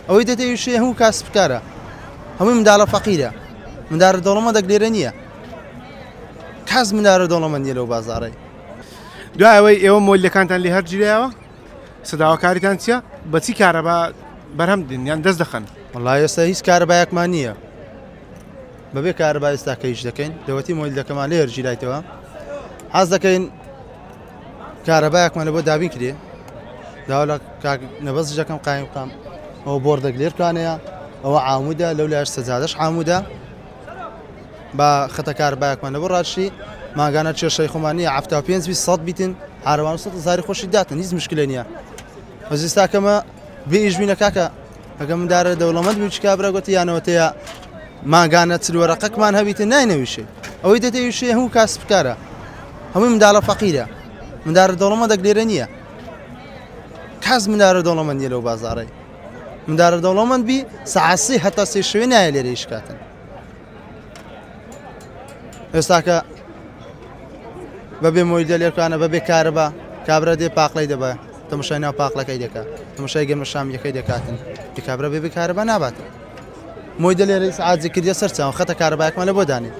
ئەوەی دەتەویشێ هەموو کاسبکارە هەمووی منداڵە فەقیرە منداڵە دەوڵەمەندێک لێرە نییە کەس منداڵە دەوڵەمەندیە لەو بازاڕی دوای ئەوەی ئێوە مۆلیەکانتان لێ هەر گیرایەوە سەداوەکاریتان چییە بەچی کارەبا بەرهەم دێن یان دەست دەخەن وەڵای ئێستا هیچ کارەبایەکمان نییە بەبێ کارەبا ئێستا کەیش دەکەین دەوەتی مۆلیەکەمان لێ هەرگیرایتەوە حەز دەکەین کارەبایەکمان لە بۆ دابین کرێ داوا لە نەبەزجەکەم قایم بکەم ئەوە بۆردەک لێرکانەیە ئەوە عامودە لەو لایش سەجادەش عامودە بە خەتە کارەبایەکمان لە بۆ ڕادشی ماگانە کێشەی خۆمانیە 75 بیتن هاروان 100,000 خۆشی داتن هیچ مشکلە نییە ئەزیستاکەمە بێ ئیژبینە کاکە ئەگە مندارە دەوڵەمەند بوو چکابرا گوتی یانەوەتەیە ماگانە چلوەرەقەکمان هەبیتە ناینەویشێ ئەوەی دەتەویشێ هەموو کاسبکارە هەمووی منداڵە فەقیرە مندارە دەوڵەمەندێک لێرە نییە کەس مندارە دەوڵەمەندیە لەو بازاڕی مندارە دەوڵەمەند بی سەعاسی هەتا سێ شوێ نایە لێرە ئیشکاتن ئێستاکە بەبێ مۆیدە لێرکانە بەبێ کارەبا کابرا دێ پاقلەی دەبە تەماشای ناو پاقلەکەی دەکات تەماشای گەمە شامیەکەی دەکاتن کابرا بێ کارەبا ناباتن مۆیدە لێرە سعاتێ کردیە سەرچاوە خەتە کارەبایەکمان لە بۆ دانێ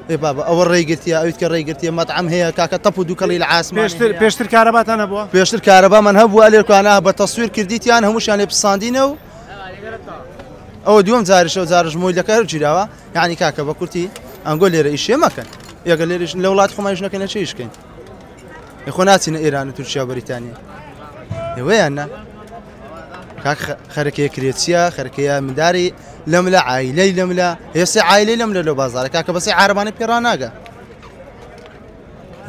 ئێ بابا ئەوە ڕێگرتیە ئەویت کە ڕێگرتیە مەطعەم هەیە کاکە تەپ و دووکەڵی لە عاسمان پێشتر کارەباتان هەبووە پێشتر کارەبامان هەبووە لێرکانە بە تەسویر کردیتیان هەمووشیان لێ پساندینە و ئەوە دووەم جاریشە و جارش مۆیدەکە گیراوە یعنی کاکە بە کورتی ئەنگۆ لێرە ئیشێ مەکەن یەگە لێرەش لە وڵاتی خۆمانیش نەکەن چی ئیشکەین خۆ ناچینە ئێران و تورکیا و بەریتانیا ئێوەیان نا کاک خەرەکەیە کرێچیە خەرەکەیە منداری لەملە عایلەی لەملە هێستا عایلەی لەملە لەو بازارە کاکە بەسێ عارەبانە پێڕان ناگە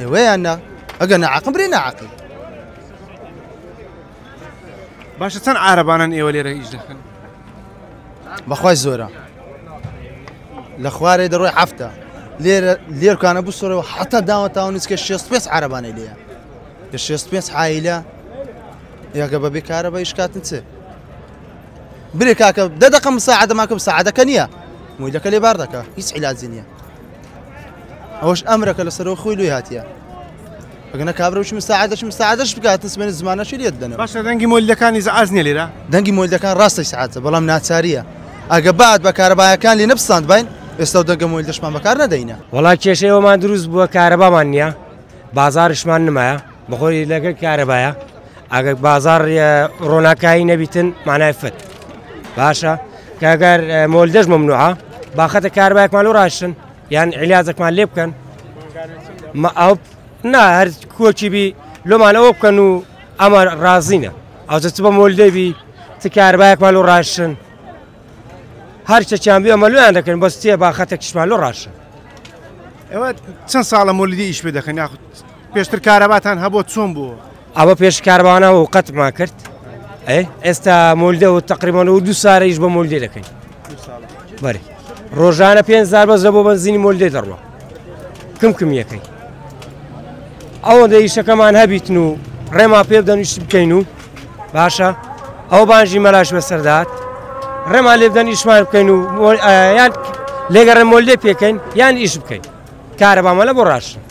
ئێوەیان نا ئەگە نەعاقم برێ نەعاقل باشە چەند عارەبانن ئێوە لێرە ئیش دەکەن بەخوای زۆرە لە خوارێ دەڕۆی هەفتە لێرکانە بسۆرەوە حتا داوە تاونیچکە 65 عارەبانەی لێیە لە 65 عایلە یاگە بەبێ کارەبا ئیشکاتن چێ برێ کاکە دەدەقە مساعدە ماکە مساعدەکە نییە مۆیدەکە لێ بار دەکە هیچ عیلاجی نییە ئەوەش ئەمرەکە لەسەرەوە خۆی لۆی هاتیە ئەگەنە کابرەوش مساعدەش بکاتن سمێنە زمانەشی لێت دەنەوە باشە دەنگی مۆلیەکانی زعاز نییە لێرە دەنگی مۆلیەکان ڕاستەی سعاتە بەڵام ناچاریە ئەگە بعد بە کارەبایەکان لێ نەپساند باین ئێستا و دەنگە مۆلیدەشمان بەکار نەدەینە وڵات کێشەیەوەمان دروست بووە کارەبامان نییە بازارشمان نمایە بەخۆی لەگەر کارەبایە ئەگەر بازار ڕۆناکایی نەبیتن مانای فت باشە کە ئەگەر مۆلیدەش مەمنوعە باخەتە کارەبایەکمان لەو ڕاشن یان عیلاجێکمان لێ بکەن ئەو نا هەر کۆچی بی لۆمان ئەوە بکەن و ئەمە ڕازینە ئەوجە چ بە مۆلیدەبی چ کارەبایەکمان لەو ڕاشن هەر چەچیان بێ ئەمەلویان دەکەن بەستیە باخەتە کشمان لەو ڕاشن ئێوە چەند ساڵە مۆلیدی ئیش پێ دەکەن یاخود پێشتر کارەباتان هەبووە چۆن بووە ئەوە پێش کارەباوانەوە و قەتمان کرد ئێستا مۆلیدە و تەقریبان و 2 ساڵە ئیش بە مۆلیدێ دەکەین بەێ ڕۆژانە 5,000 بەس لە بۆ بەنزینی مۆلیدێ دەڕوە کم یەکەی ئەوەندە ئیشەکەمان هەبیتن و ڕێما پێ بدەن ئیش بکەین و باشە ئەو بانژی مەلاش بەسەردات ڕێمان لێ بدەن ئیشمان بکەین و یان لێگەڕێ مۆلیدێ پێکەین یان ئیش بکەین کارەبامە لە بۆ ڕاشن